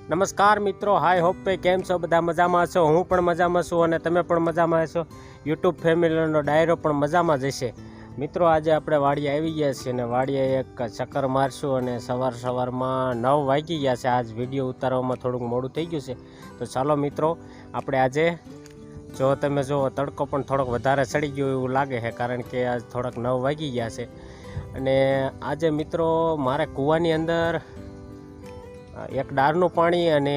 નમસ્કાર મિત્રો, હાય hope pay કેમ છો? બધા મજામાં છો? હું પણ મજામાં છું અને તમે પણ મજામાં છો. યુટ્યુબ ફેમિલીનો ડાયરો પણ મજામાં જ હશે. મિત્રો, આજે આપણે વાડીએ આવી ગયા છીએ અને વાડીએ એક ચક્કર મારશું અને સવારમાં 9 વાગી ગયા છે. આજ વિડીયો ઉતારવામાં થોડુંક મોડું થઈ ગયું છે, તો ચાલો મિત્રો આપણે આજે જો તમે જો તડકો પણ થોડોક વધારે ચડી ગયો એવું લાગે છે, કારણ કે આજ થોડાક 9 વાગી ગયા છે. અને આજે મિત્રો મારે કૂવાની અંદર એક ડારનું પાણી અને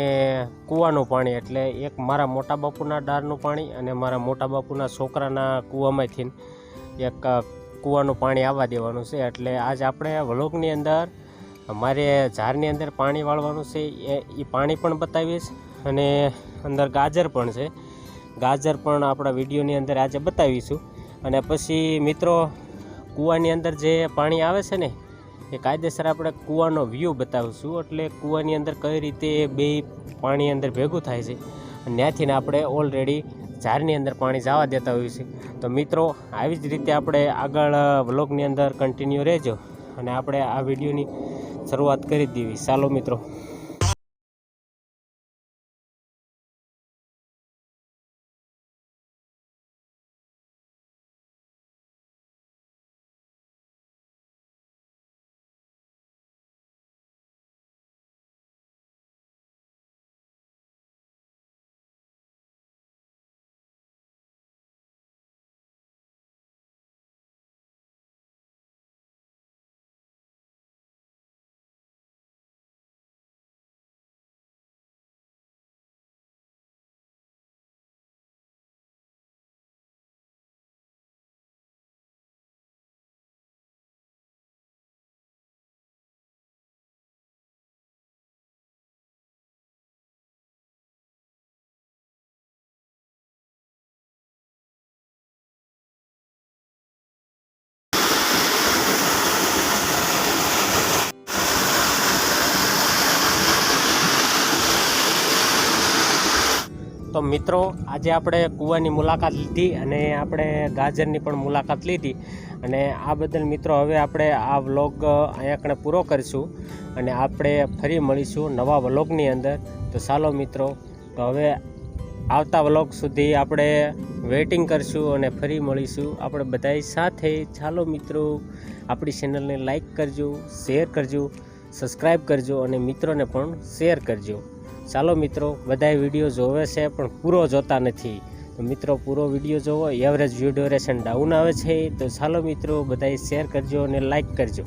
કૂવાનું પાણી, એટલે એક મારા મોટા બાપુના ડારનું પાણી અને મારા મોટા બાપુના છોકરાના કૂવામાંથી એક કૂવાનું પાણી આવવા દેવાનું છે. એટલે આજ આપણે વ્લોગની અંદર મારે ઝાડની અંદર પાણી વાળવાનું છે, એ પાણી પણ બતાવીશ અને અંદર ગાજર પણ છે. ગાજર પણ આપણા વિડીયોની અંદર આજે બતાવીશું. અને પછી મિત્રો કૂવાની અંદર જે પાણી આવે છે ને, એ કાયદેસર આપણે કૂવાનો વ્યૂ બતાવીશું. એટલે કૂવાની અંદર કઈ રીતે બે પાણી અંદર ભેગું થાય છે અને ત્યાંથી આપણે ઓલરેડી ઝાડની અંદર પાણી જવા દેતા હોઈએ છીએ. તો મિત્રો આવી જ રીતે આપણે આગળ વ્લોગની અંદર કન્ટિન્યુ રહેજો અને આપણે આ વિડીયોની શરૂઆત કરી દેવી. ચાલો મિત્રો. તો મિત્રો આજે આપણે કૂવાની મુલાકાત લીધી અને આપણે ગાજરની પણ મુલાકાત લીધી. અને આ બદલ મિત્રો હવે આપણે આ વ્લોગ અહીંયા પૂરો કરીશું અને આપણે ફરી મળીશું નવા વ્લોગની અંદર. તો ચાલો મિત્રો, તો હવે આવતા વ્લોગ સુધી આપણે વેઇટિંગ કરશું અને ફરી મળીશું આપણે બધાય સાથે. ચાલો મિત્રો, આપણી ચેનલને લાઈક કરજો, શેર કરજો, સબસ્ક્રાઈબ કરજો અને મિત્રોને પણ શેર કરજો. ચાલો મિત્રો, બધાય વિડીયો જોવે છે પણ પૂરો જોતા નથી. તો મિત્રો પૂરો વિડીયો જોવો, એવરેજ વ્યૂ ડ્યુરેશન ડાઉન આવે છે. તો ચાલો મિત્રો, બધાય શેર કરજો અને લાઈક કરજો.